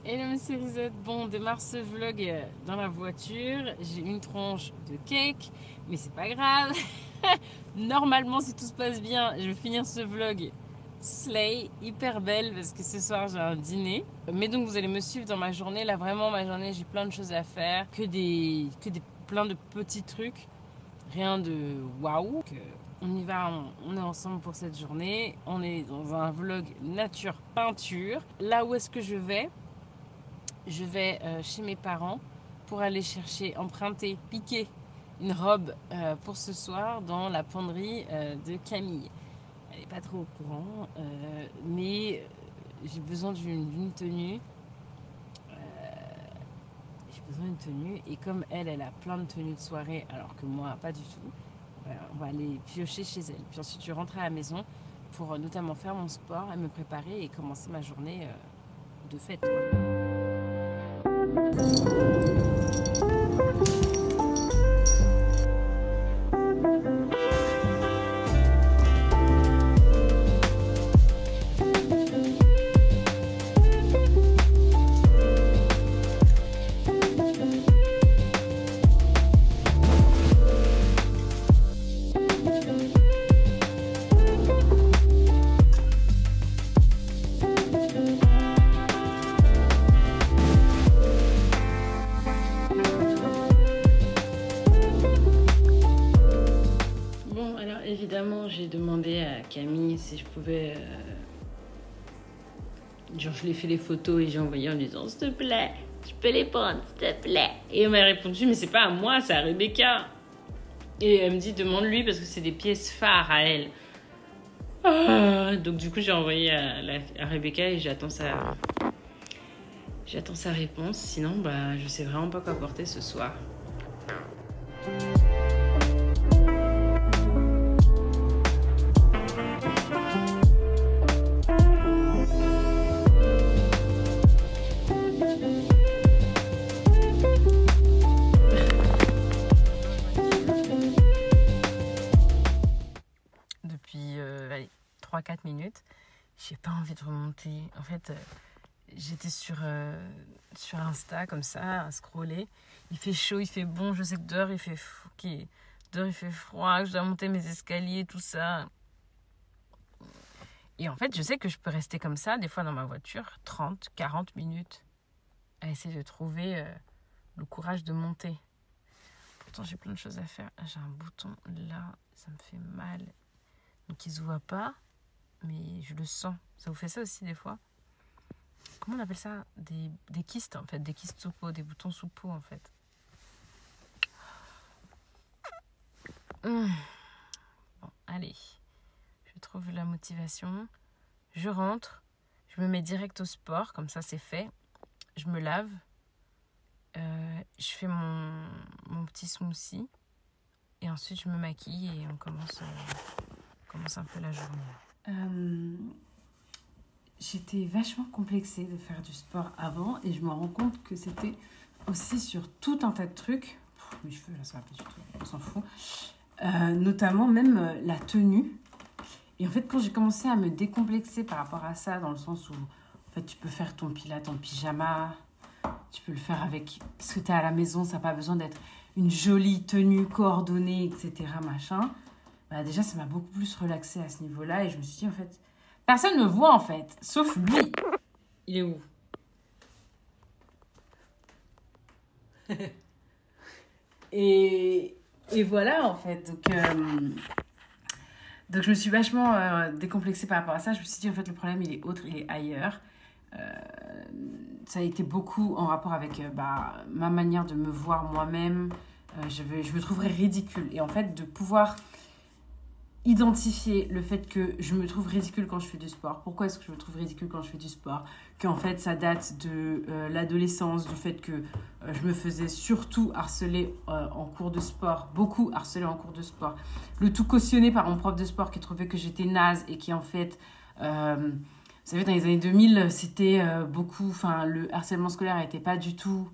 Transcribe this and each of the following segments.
Hello Monsieur Risette, bon, on démarre ce vlog dans la voiture. J'ai une tranche de cake, mais c'est pas grave. Normalement, si tout se passe bien, je vais finir ce vlog slay, hyper belle, parce que ce soir j'ai un dîner. Mais donc vous allez me suivre dans ma journée. Là vraiment, ma journée, j'ai plein de choses à faire, plein de petits trucs, rien de waouh. On y va, on est ensemble pour cette journée. On est dans un vlog nature peinture. Là où est-ce que je vais? Je vais chez mes parents pour aller chercher, emprunter, piquer une robe pour ce soir dans la penderie de Camille. Elle n'est pas trop au courant, mais j'ai besoin d'une tenue. J'ai besoin d'une tenue et comme elle a plein de tenues de soirée alors que moi pas du tout, on va aller piocher chez elle. Puis ensuite je rentre à la maison pour notamment faire mon sport et me préparer et commencer ma journée de fête, quoi. Évidemment, j'ai demandé à Camille si je pouvais... Genre, je lui ai fait les photos et j'ai envoyé en lui disant « S'il te plaît, je peux les prendre, s'il te plaît ?» Et elle m'a répondu « Mais c'est pas à moi, c'est à Rebecca. » Et elle me dit « Demande-lui parce que c'est des pièces phares à elle. » Donc du coup, j'ai envoyé à Rebecca et j'attends sa réponse. Sinon, je sais vraiment pas quoi porter ce soir. Depuis 3-4 minutes, j'ai pas envie de remonter. En fait, j'étais sur Insta comme ça, à scroller. Il fait chaud, il fait bon, je sais que dehors il fait froid, que je dois monter mes escaliers, tout ça. Et en fait, je sais que je peux rester comme ça, des fois dans ma voiture, 30-40 minutes, à essayer de trouver le courage de monter. Pourtant, j'ai plein de choses à faire. J'ai un bouton là, ça me fait mal. Donc, il ne se voit pas, mais je le sens. Ça vous fait ça aussi des fois? Comment on appelle ça? Des kystes, en fait. Des kystes sous peau, des boutons sous peau, en fait. Bon, allez. Je trouve la motivation. Je rentre. Je me mets direct au sport, comme ça, c'est fait. Je me lave. Je fais mon petit smoothie. Et ensuite, je me maquille et on commence un peu la journée. J'étais vachement complexée de faire du sport avant et je me rends compte que c'était aussi sur tout un tas de trucs. Mes cheveux, là, ça va pas du tout, on s'en fout. Notamment même la tenue. Et en fait, quand j'ai commencé à me décomplexer par rapport à ça, dans le sens où en fait, tu peux faire ton pilates en pyjama, tu peux le faire avec ce que tu as à la maison, ça n'a pas besoin d'être une jolie tenue coordonnée, etc. machin. Déjà, ça m'a beaucoup plus relaxée à ce niveau-là. Et je me suis dit, en fait, personne ne me voit, en fait. Sauf lui. Il est où? et voilà, en fait. Donc je me suis vachement décomplexée par rapport à ça. Je me suis dit, en fait, le problème, il est autre, il est ailleurs. Ça a été beaucoup en rapport avec ma manière de me voir moi-même. Je me trouverais ridicule. Et en fait, de pouvoir identifier le fait que je me trouve ridicule quand je fais du sport. Pourquoi est-ce que je me trouve ridicule quand je fais du sport? Qu'en fait, ça date de l'adolescence, du fait que je me faisais surtout harceler en cours de sport, beaucoup harceler en cours de sport. Le tout cautionné par mon prof de sport qui trouvait que j'étais naze et qui en fait... vous savez, dans les années 2000, c'était beaucoup... Enfin, le harcèlement scolaire n'était pas du tout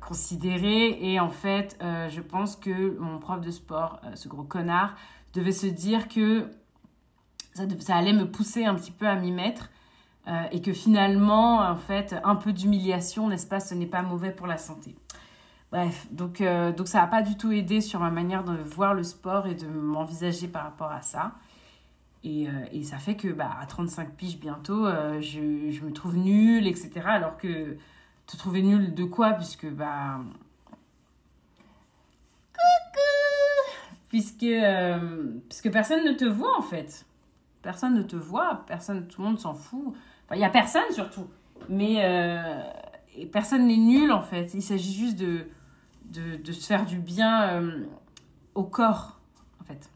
considéré. Et en fait, je pense que mon prof de sport, ce gros connard, devait se dire que ça allait me pousser un petit peu à m'y mettre et que finalement, en fait, un peu d'humiliation, n'est-ce pas, ce n'est pas mauvais pour la santé. Bref, donc ça n'a pas du tout aidé sur ma manière de voir le sport et de m'envisager par rapport à ça. Et ça fait que à 35 piges bientôt, je me trouve nulle, etc. Alors que te trouver nulle de quoi? Puisque puisque personne ne te voit en fait. Personne ne te voit, tout le monde s'en fout. Enfin, il n'y a personne surtout. Mais et personne n'est nul en fait. Il s'agit juste de se faire du bien au corps en fait.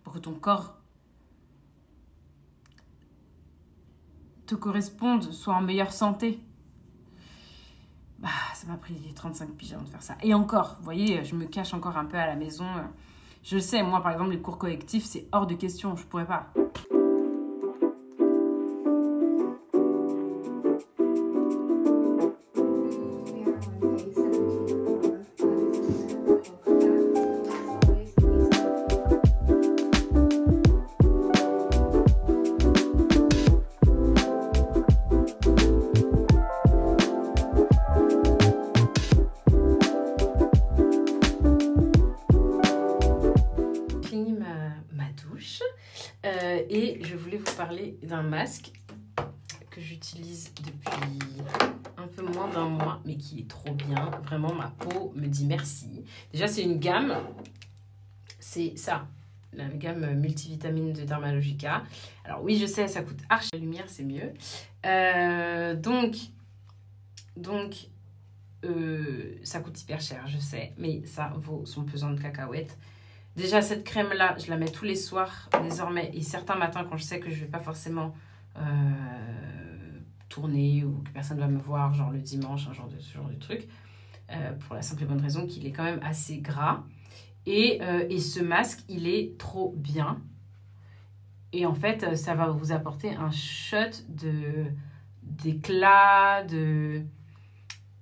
Pour que ton corps te corresponde, soit en meilleure santé. Ça m'a pris 35 piges avant de faire ça. Et encore, vous voyez, je me cache encore un peu à la maison. Je sais, moi par exemple, les cours collectifs, c'est hors de question, je pourrais pas. Et je voulais vous parler d'un masque que j'utilise depuis un peu moins d'un mois, mais qui est trop bien. Vraiment, ma peau me dit merci. Déjà, c'est une gamme. C'est ça, la gamme multivitamine de Dermalogica. Alors oui, je sais, ça coûte archi. La lumière, c'est mieux. Ça coûte hyper cher, je sais. Mais ça vaut son pesant de cacahuètes. Déjà, cette crème-là, je la mets tous les soirs désormais. Et certains matins, quand je sais que je ne vais pas forcément tourner ou que personne ne va me voir, genre le dimanche, ce genre de truc. Pour la simple et bonne raison qu'il est quand même assez gras. Et ce masque, il est trop bien. Et en fait, ça va vous apporter un shot d'éclat,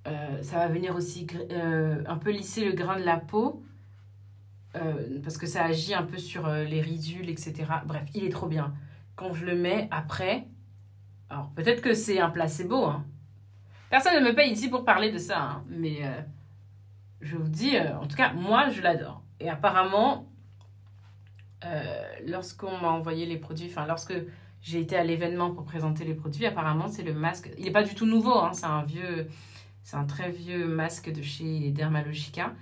ça va venir aussi un peu lisser le grain de la peau. Parce que ça agit un peu sur les ridules, etc. Bref, il est trop bien. Quand je le mets après, alors peut-être que c'est un placebo, hein. Personne ne me paye ici pour parler de ça, hein. Mais je vous dis, en tout cas, moi, je l'adore. Et apparemment, lorsqu'on m'a envoyé les produits, enfin, lorsque j'ai été à l'événement pour présenter les produits, apparemment, c'est le masque. Il n'est pas du tout nouveau, hein. C'est un très vieux masque de chez Dermalogica.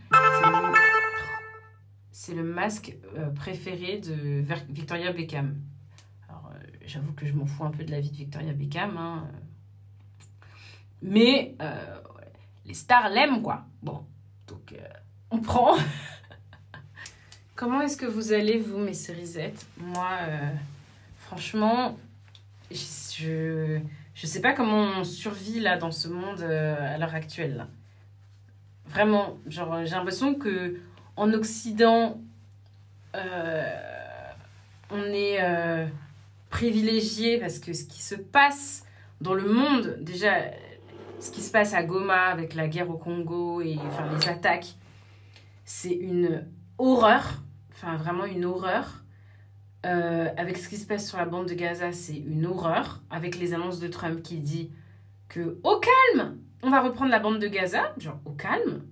C'est le masque préféré de Victoria Beckham. Alors, j'avoue que je m'en fous un peu de la vie de Victoria Beckham, hein. Mais les stars l'aiment, quoi. Bon, donc on prend. Comment est-ce que vous allez, vous, mes cerisettes? Moi, franchement, je sais pas comment on survit là dans ce monde à l'heure actuelle. Là. Vraiment, genre, j'ai l'impression que en Occident, on est privilégié parce que ce qui se passe dans le monde, déjà, ce qui se passe à Goma avec la guerre au Congo et enfin, les attaques, c'est une horreur, enfin vraiment une horreur. Avec ce qui se passe sur la bande de Gaza, c'est une horreur. Avec les annonces de Trump qui dit que au calme, on va reprendre la bande de Gaza, genre au calme.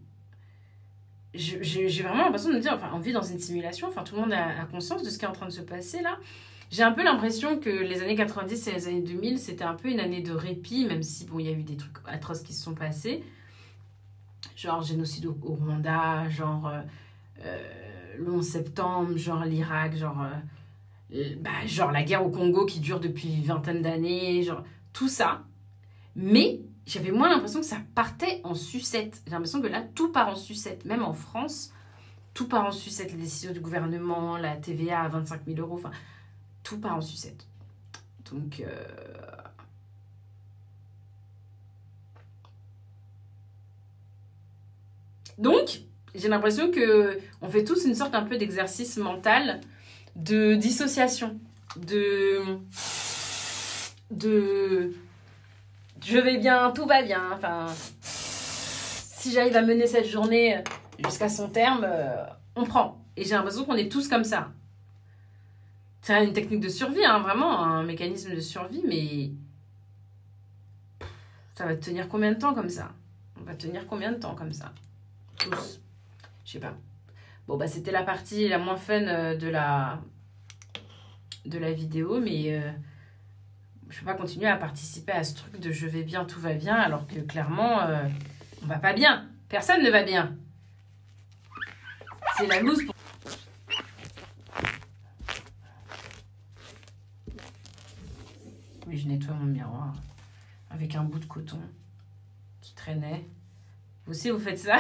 J'ai vraiment l'impression de me dire, enfin, on vit dans une simulation, enfin, tout le monde a conscience de ce qui est en train de se passer là. J'ai un peu l'impression que les années 90 et les années 2000, c'était un peu une année de répit, même si, bon, il y a eu des trucs atroces qui se sont passés. Genre génocide au Rwanda, genre le 11 septembre, genre l'Irak, genre la guerre au Congo qui dure depuis une vingtaine d'années, genre tout ça. Mais j'avais moins l'impression que ça partait en sucette. J'ai l'impression que là, tout part en sucette. Même en France, tout part en sucette. Les décisions du gouvernement, la TVA à 25 000 €, enfin, tout part en sucette. Donc, j'ai l'impression qu'on fait tous une sorte un peu d'exercice mental de dissociation, de je vais bien, tout va bien. Enfin, si j'arrive à mener cette journée jusqu'à son terme, on prend. Et j'ai l'impression qu'on est tous comme ça. C'est une technique de survie, hein, vraiment, un mécanisme de survie, mais Ça va tenir combien de temps comme ça? On va tenir combien de temps comme ça? Tous. Je sais pas. Bon, bah, c'était la partie la moins fun de la vidéo, mais je peux pas continuer à participer à ce truc de je vais bien, tout va bien, alors que clairement, on va pas bien. Personne ne va bien. C'est la loose pour... Oui, je nettoie mon miroir avec un bout de coton qui traînait. Vous aussi, vous faites ça?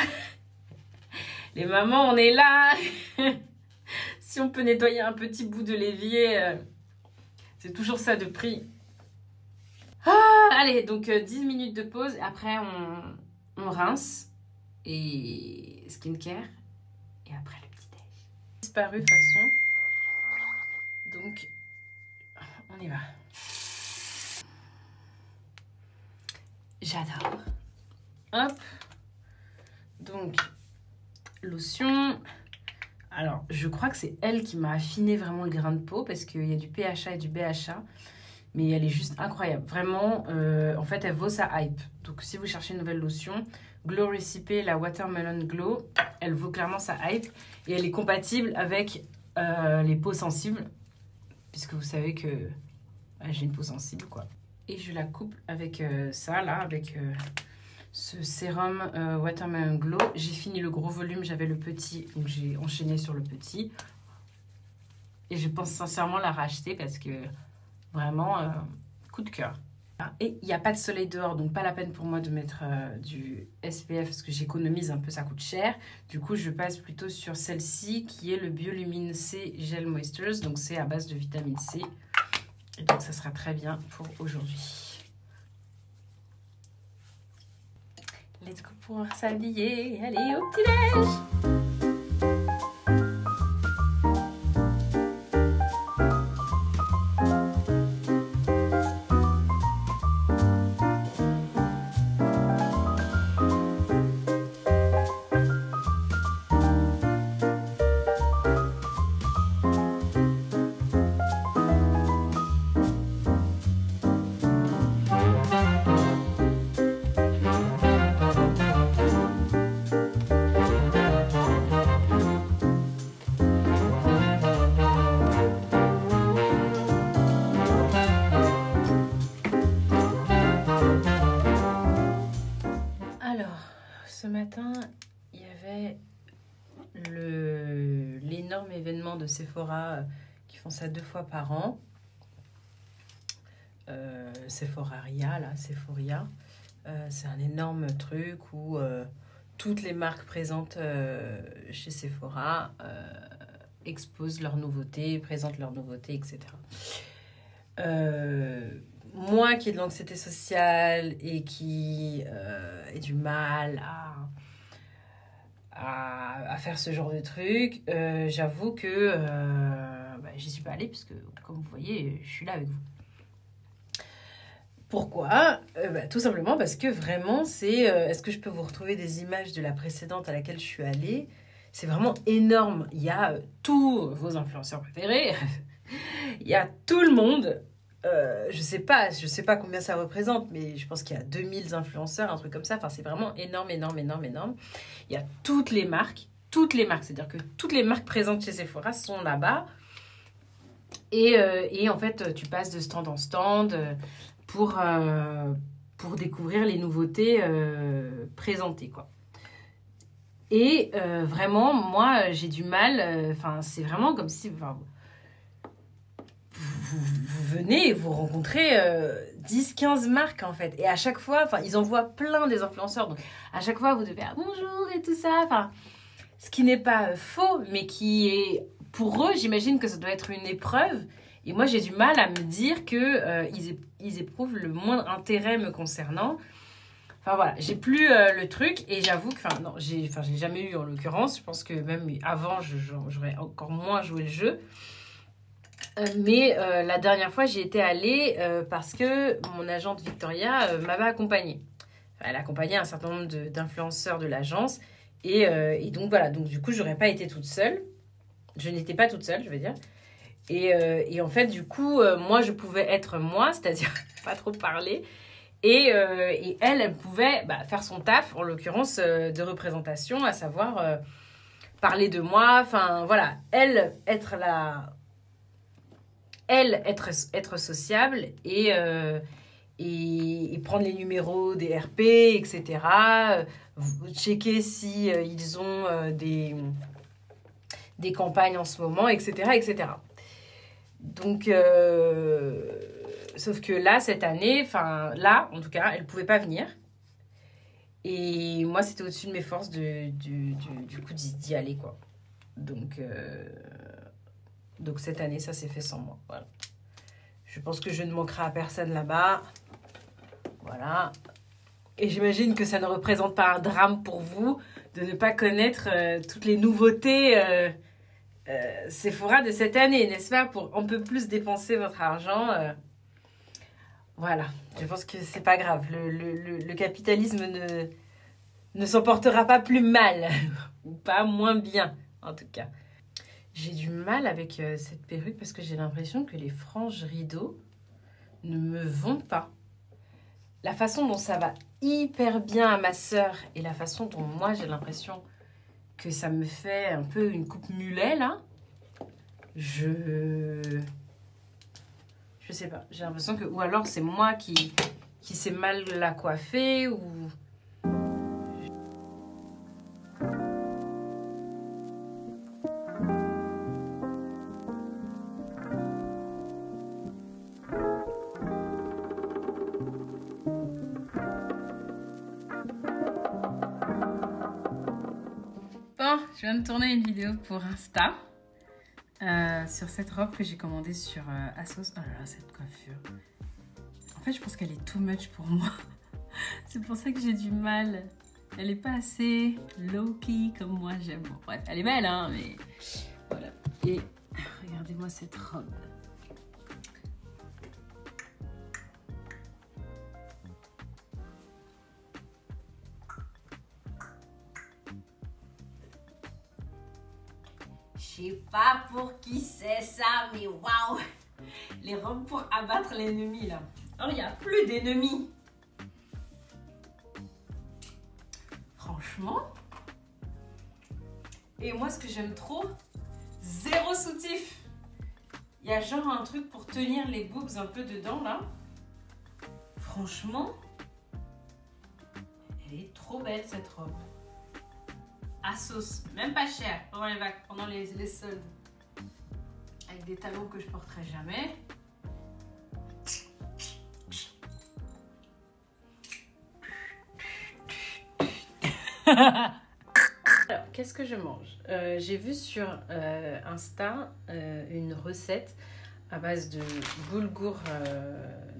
Les mamans, on est là. Si on peut nettoyer un petit bout de l'évier, c'est toujours ça de prix. Ah, allez, donc 10 minutes de pause. Après, on rince. Et skincare. Et après, le petit déj. Disparu, de toute façon. Donc, on y va. J'adore. Hop. Donc, lotion. Alors, je crois que c'est elle qui m'a affiné vraiment le grain de peau parce qu'il y a du PHA et du BHA. Mais elle est juste incroyable. Vraiment, en fait, elle vaut sa hype. Donc, si vous cherchez une nouvelle lotion, Glow Recipe, la Watermelon Glow, elle vaut clairement sa hype. Et elle est compatible avec les peaux sensibles. Puisque vous savez que j'ai une peau sensible, quoi. Et je la coupe avec ça, là, avec ce sérum Watermelon Glow. J'ai fini le gros volume, j'avais le petit, donc j'ai enchaîné sur le petit. Et je pense sincèrement la racheter parce que vraiment, coup de cœur. Et il n'y a pas de soleil dehors, donc pas la peine pour moi de mettre du SPF parce que j'économise un peu, ça coûte cher. Du coup, je passe plutôt sur celle-ci qui est le Biolumine C Gel Moistures. Donc c'est à base de vitamine C. Et donc ça sera très bien pour aujourd'hui. Let's go pour s'habiller. Allez, au petit-déj! Ce matin, il y avait l'énorme événement de Sephora qui font ça 2 fois par an. Sephoraria, là, Sephoria. C'est un énorme truc où toutes les marques présentes chez Sephora exposent leurs nouveautés, présentent leurs nouveautés, etc. Moi qui ai de l'anxiété sociale et qui ai du mal à faire ce genre de truc, j'avoue que j'y suis pas allée puisque, comme vous voyez, je suis là avec vous. Pourquoi? Tout simplement parce que vraiment, est-ce que je peux vous retrouver des images de la précédente à laquelle je suis allée? C'est vraiment énorme. Il y a tous vos influenceurs préférés. Il y a tout le monde. Je sais pas combien ça représente, mais je pense qu'il y a 2000 influenceurs, un truc comme ça. Enfin, c'est vraiment énorme, énorme, énorme, énorme. Il y a toutes les marques, c'est-à-dire que toutes les marques présentes chez Sephora sont là-bas. Et en fait, tu passes de stand en stand pour découvrir les nouveautés présentées, quoi. Et vraiment, moi, j'ai du mal. C'est vraiment comme si... Vous venez et vous rencontrez 10-15 marques en fait. Et à chaque fois, ils envoient plein des influenceurs. Donc à chaque fois, vous devez dire bonjour et tout ça. Ce qui n'est pas faux, mais qui est... Pour eux, j'imagine que ça doit être une épreuve. Et moi, j'ai du mal à me dire qu'ils éprouvent le moindre intérêt me concernant. Enfin voilà, j'ai plus le truc. Et j'avoue que... j'ai jamais eu en l'occurrence. Je pense que même avant, j'aurais encore moins joué le jeu. Mais la dernière fois, j'y étais allée parce que mon agente Victoria m'avait accompagnée. Elle accompagnait un certain nombre d'influenceurs de l'agence. Et donc, voilà. Donc, du coup, je n'aurais pas été toute seule. Je n'étais pas toute seule, je veux dire. Et en fait, du coup, moi, je pouvais être moi, c'est-à-dire pas trop parler. Et elle pouvait faire son taf, en l'occurrence de représentation, à savoir parler de moi, enfin voilà, être sociable et prendre les numéros des RP, etc. Checker si ils ont des campagnes en ce moment, etc. etc. Donc, sauf que là, cette année, enfin là, en tout cas, elle ne pouvait pas venir. Et moi, c'était au-dessus de mes forces du coup d'y aller, quoi. Donc cette année, ça s'est fait sans moi. Voilà. Je pense que je ne manquerai à personne là-bas. Voilà. Et j'imagine que ça ne représente pas un drame pour vous de ne pas connaître toutes les nouveautés Sephora de cette année, n'est-ce pas? Pour un peu plus dépenser votre argent. Voilà. Je pense que c'est pas grave. Le capitalisme ne s'en portera pas plus mal. Ou pas moins bien, en tout cas. J'ai du mal avec cette perruque parce que j'ai l'impression que les franges rideaux ne me vont pas. La façon dont ça va hyper bien à ma sœur et la façon dont moi j'ai l'impression que ça me fait un peu une coupe mulet là, je sais pas. J'ai l'impression que, ou alors c'est moi qui s'est mal la coiffer ou... Je viens de tourner une vidéo pour Insta sur cette robe que j'ai commandée sur Asos. Oh là là, cette coiffure. En fait, je pense qu'elle est too much pour moi. C'est pour ça que j'ai du mal. Elle n'est pas assez low-key comme moi j'aime. Bon, bref, elle est belle, hein, mais voilà. Et regardez-moi cette robe. Je sais pas pour qui c'est ça, mais waouh! Les robes pour abattre l'ennemi, là. Alors, il n'y a plus d'ennemis. Franchement. Et moi, ce que j'aime trop, zéro soutif. Il y a genre un truc pour tenir les boobs un peu dedans, là. Franchement, elle est trop belle, cette robe. Asos, même pas cher, pendant les soldes. Avec des talons que je porterai jamais. Alors, qu'est-ce que je mange? J'ai vu sur Insta une recette à base de boulgour,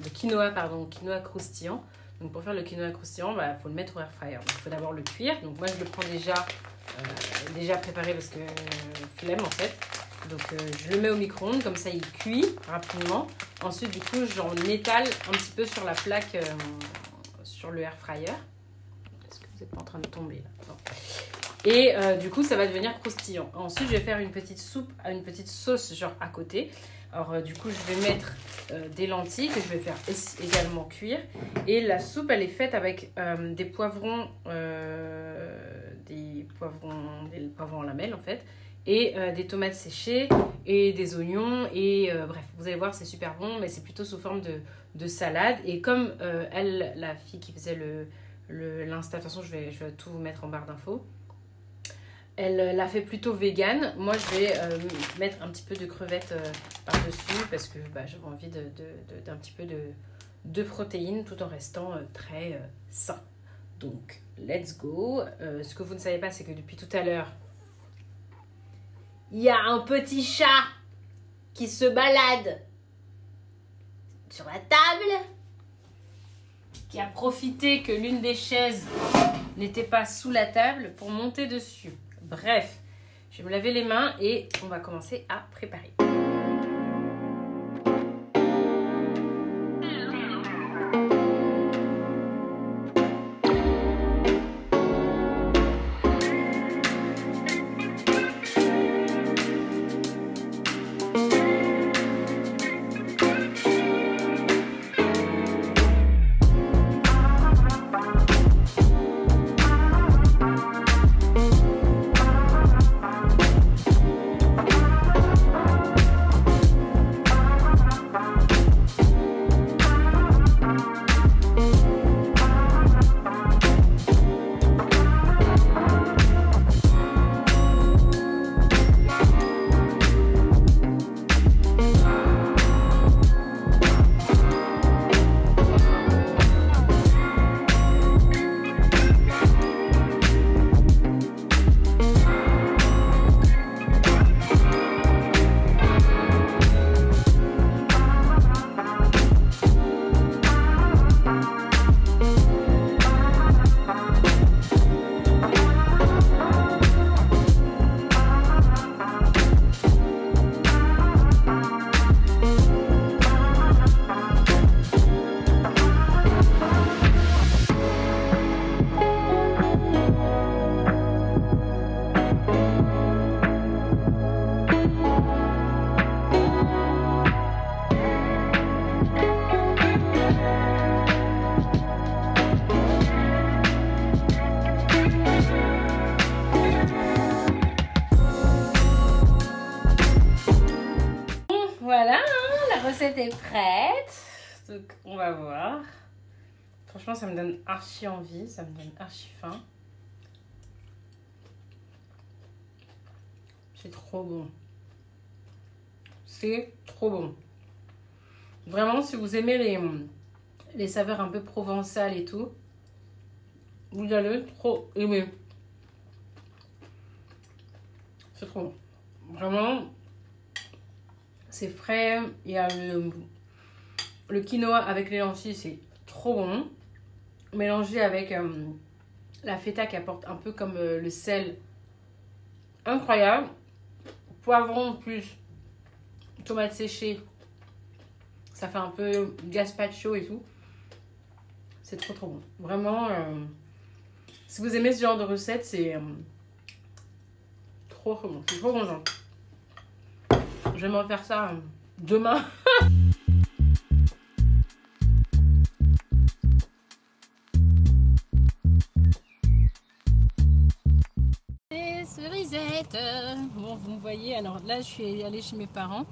de quinoa, quinoa croustillant. Donc pour faire le quinoa croustillant, faut le mettre au air fryer. Donc il faut d'abord le cuire. Donc moi je le prends déjà préparé parce que flemme en fait. Donc je le mets au micro-ondes, comme ça il cuit rapidement. Ensuite du coup j'en étale un petit peu sur la plaque, sur le air fryer. Est-ce que vous n'êtes pas en train de tomber là? Non. Et du coup ça va devenir croustillant. Ensuite je vais faire une petite soupe, une petite sauce genre à côté. Alors du coup je vais mettre des lentilles que je vais faire également cuire. Et la soupe elle est faite avec des poivrons en lamelles en fait. Et des tomates séchées et des oignons. Et bref, vous allez voir c'est super bon, mais c'est plutôt sous forme de salade. Et comme elle, la fille qui faisait l'Insta, de toute façon je vais tout vous mettre en barre d'infos. Elle l'a fait plutôt vegan. Moi, je vais mettre un petit peu de crevettes par-dessus parce que j'avais envie d'un petit peu de protéines tout en restant très sain. Donc, let's go. Ce que vous ne savez pas, c'est que depuis tout à l'heure, il y a un petit chat qui se balade sur la table, qui a profité que l'une des chaises n'était pas sous la table pour monter dessus. Bref, je vais me laver les mains et on va commencer à préparer. recette est prête. Donc, on va voir. Franchement, ça me donne archi envie. Ça me donne archi faim. C'est trop bon. C'est trop bon. Vraiment, si vous aimez les saveurs un peu provençales et tout, vous allez trop aimer. C'est trop bon. Vraiment, c'est frais. Il y a le quinoa avec les lentilles, c'est trop bon. Mélangé avec la feta qui apporte un peu comme le sel. Incroyable. Poivron plus tomates séchées. Ça fait un peu gazpacho et tout. C'est trop trop bon. Vraiment, si vous aimez ce genre de recette, c'est trop trop bon. C'est trop bon, genre. Je vais m'en faire ça demain. Cerisette. Bon, vous me voyez, alors là je suis allée chez mes parents.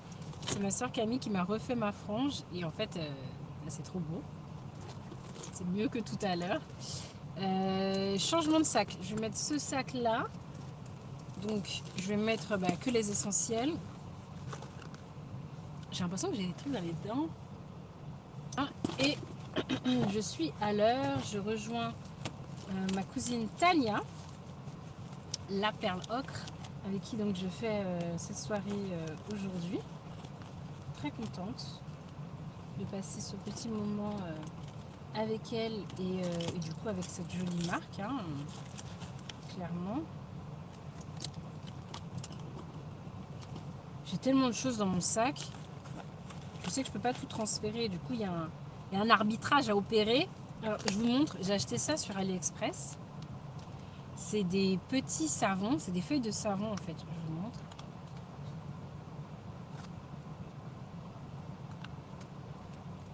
C'est ma soeur Camille qui m'a refait ma frange. Et en fait, c'est trop beau. C'est mieux que tout à l'heure. Changement de sac. Je vais mettre ce sac là. Donc je vais mettre que les essentiels. J'ai l'impression que j'ai des trucs dans les dents. Et je suis à l'heure. Je rejoins ma cousine Tania, la perle ocre, avec qui donc je fais cette soirée aujourd'hui. Très contente de passer ce petit moment avec elle et du coup avec cette jolie marque, hein, clairement. J'ai tellement de choses dans mon sac. Je sais que je peux pas tout transférer. Du coup, il y a un arbitrage à opérer. Alors, je vous montre. J'ai acheté ça sur AliExpress. C'est des petits savons. C'est des feuilles de savon, en fait. Je vous montre.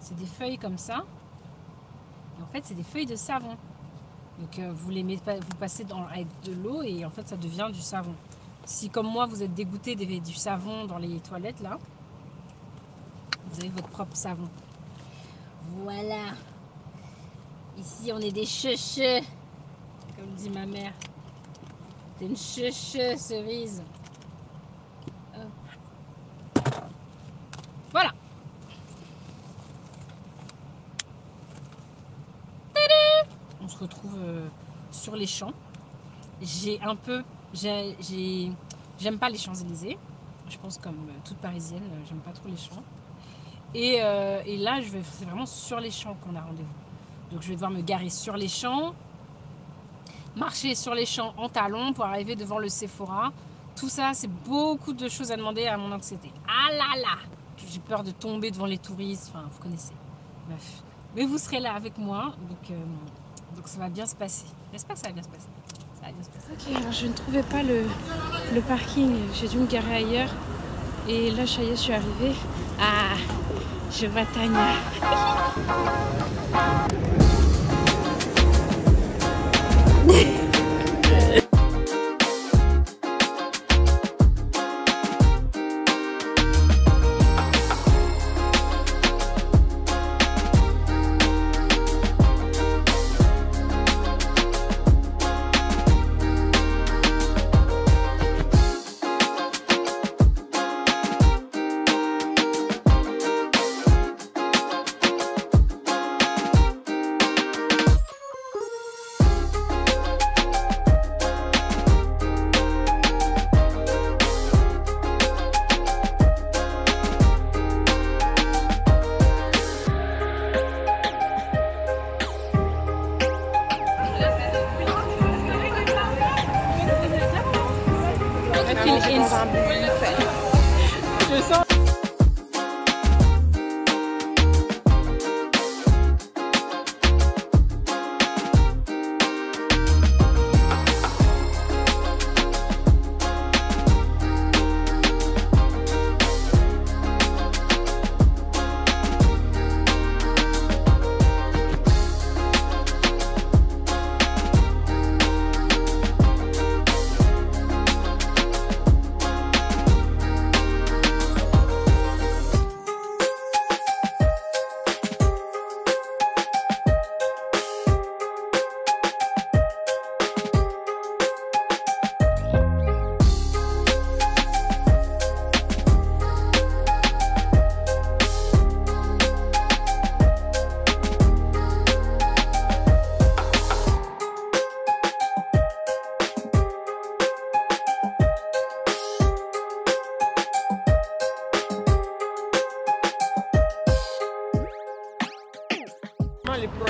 C'est des feuilles comme ça. Et en fait, c'est des feuilles de savon. Donc, vous les mettez, vous passez avec de l'eau et en fait, ça devient du savon. Si, comme moi, vous êtes dégoûté du savon dans les toilettes, là, vous avez votre propre savon. Voilà. Ici, on est des checheux, comme dit ma mère. T'es une checheux, Cerise. Voilà. On se retrouve sur les champs. J'aime pas les Champs-Élysées. Je pense comme toute Parisienne, j'aime pas trop les champs. Et là, c'est vraiment sur les champs qu'on a rendez-vous. Donc je vais devoir me garer sur les champs, marcher sur les champs en talons pour arriver devant le Sephora. Tout ça, c'est beaucoup de choses à demander à mon anxiété. Ah là là, j'ai peur de tomber devant les touristes, enfin vous connaissez. Bref. Mais vous serez là avec moi, donc ça va bien se passer. J'espère que ça va bien se passer. Ça va bien se passer. Ok, alors je ne trouvais pas le parking, j'ai dû me garer ailleurs. Et là, ça y est, je suis arrivée. Ah, je vois Tania. Je sens.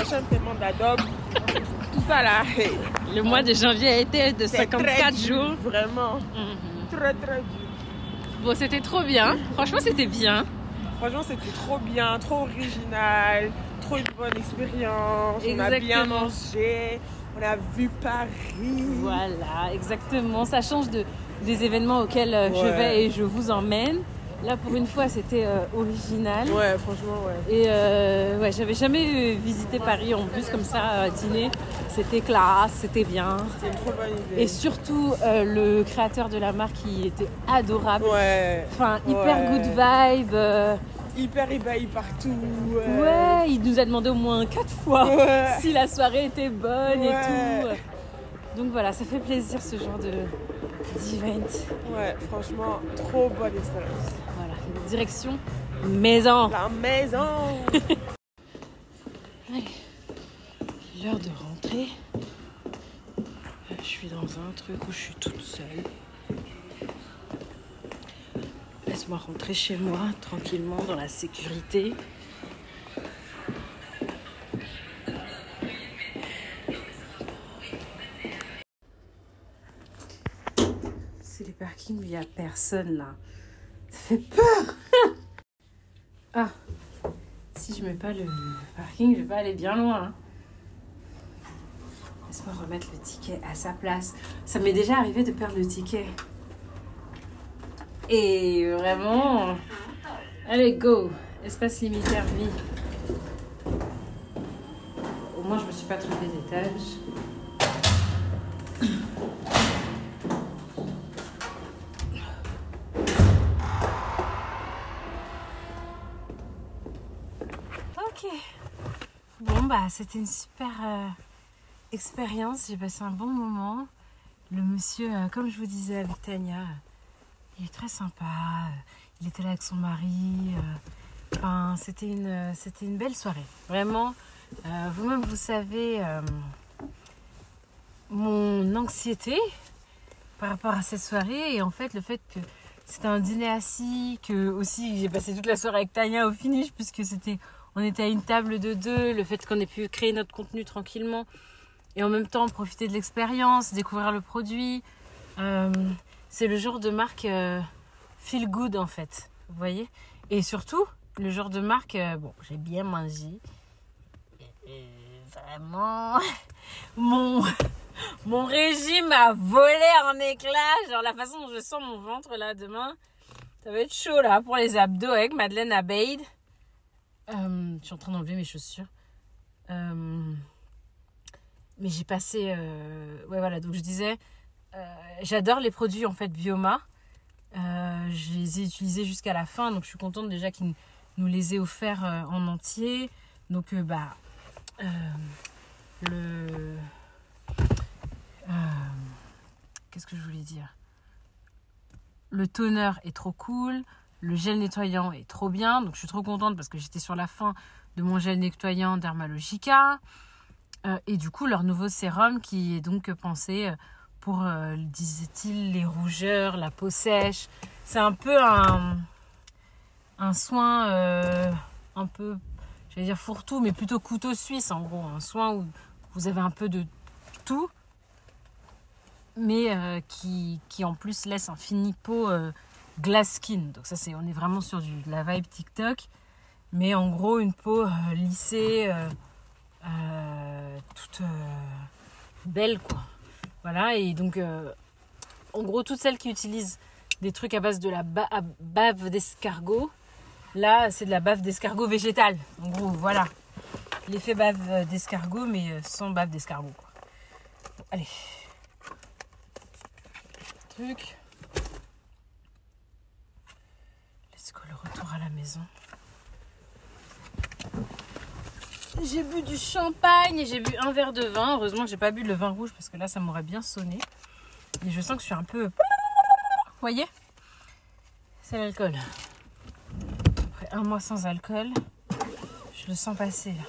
prochain paiement d'Adobe. Tout ça là. Le mois de janvier a été de 54 jours. Vraiment. Très dur. Bon, c'était trop bien. Franchement, c'était bien. Franchement, c'était trop bien, trop original, trop une bonne expérience. Exactement. On a bien mangé, on a vu Paris. Voilà, exactement. Ça change des événements auxquels je vais et je vous emmène. Là, pour une fois, c'était original. Ouais, franchement, ouais. Et ouais, j'avais jamais visité Paris en bus comme ça, à dîner. C'était classe, c'était bien. C'était une trop bonne idée. Et surtout, le créateur de la marque, il était adorable. Ouais. Enfin, hyper good vibe. Hyper ébahi partout. Ouais, il nous a demandé au moins 4 fois si la soirée était bonne et tout. Donc voilà, ça fait plaisir ce genre d'event. Ouais, franchement, trop bonne expérience. Voilà, direction maison. La maison. Allez, l'heure de rentrer. Je suis dans un truc où je suis toute seule. Laisse-moi rentrer chez moi tranquillement dans la sécurité. C'est les parkings où il n'y a personne là. Ça fait peur. Ah, si je mets pas le parking, je vais pas aller bien loin. Hein. Laisse-moi remettre le ticket à sa place. Ça m'est déjà arrivé de perdre le ticket. Et vraiment... Allez, go. Espace limité vie. Au moins, je me suis pas trompée d'étage. Ok. Bon, bah, c'était une super expérience. J'ai passé un bon moment. Le monsieur, comme je vous disais avec Tania, il est très sympa. Il était là avec son mari. Enfin, c'était une belle soirée. Vraiment. Vous-même, vous savez mon anxiété par rapport à cette soirée. Et en fait, le fait que c'était un dîner assis, que aussi j'ai passé toute la soirée avec Tania au finish, puisque on était à une table de deux. Le fait qu'on ait pu créer notre contenu tranquillement. Et en même temps, profiter de l'expérience, découvrir le produit. C'est le genre de marque feel good en fait, vous voyez. Et surtout, le genre de marque, bon, j'ai bien mangé. Et vraiment, mon régime a volé en éclats. Genre la façon dont je sens mon ventre là demain, ça va être chaud là pour les abdos avec Madeleine Abeid. Je suis en train d'enlever mes chaussures. Mais j'ai passé... ouais, voilà, donc je disais... j'adore les produits, en fait, Bioma. Je les ai utilisés jusqu'à la fin. Donc, je suis contente déjà qu'ils nous les aient offerts en entier. Donc, qu'est-ce que je voulais dire ? Le toner est trop cool. Le gel nettoyant est trop bien. Donc, je suis trop contente parce que j'étais sur la fin de mon gel nettoyant Dermalogica. Et du coup, leur nouveau sérum qui est donc pensé pour, disait-il, les rougeurs, la peau sèche. C'est un peu un soin un peu, j'allais dire fourre-tout, mais plutôt couteau suisse en gros. Un soin où vous avez un peu de tout, mais qui en plus laisse un fini peau glass skin. Donc ça, on est vraiment sur de la vibe TikTok. Mais en gros, une peau lissée... toute belle quoi, voilà. Et donc en gros toutes celles qui utilisent des trucs à base de la bave d'escargot, là c'est de la bave d'escargot végétale en gros, voilà, l'effet bave d'escargot mais sans bave d'escargot quoi. Bon, allez, truc, let's go, le retour à la maison. J'ai bu du champagne et j'ai bu un verre de vin. Heureusement que j'ai pas bu le vin rouge parce que là ça m'aurait bien sonné. Et je sens que je suis un peu... Vous voyez ? C'est l'alcool. Après un mois sans alcool, je le sens passer là.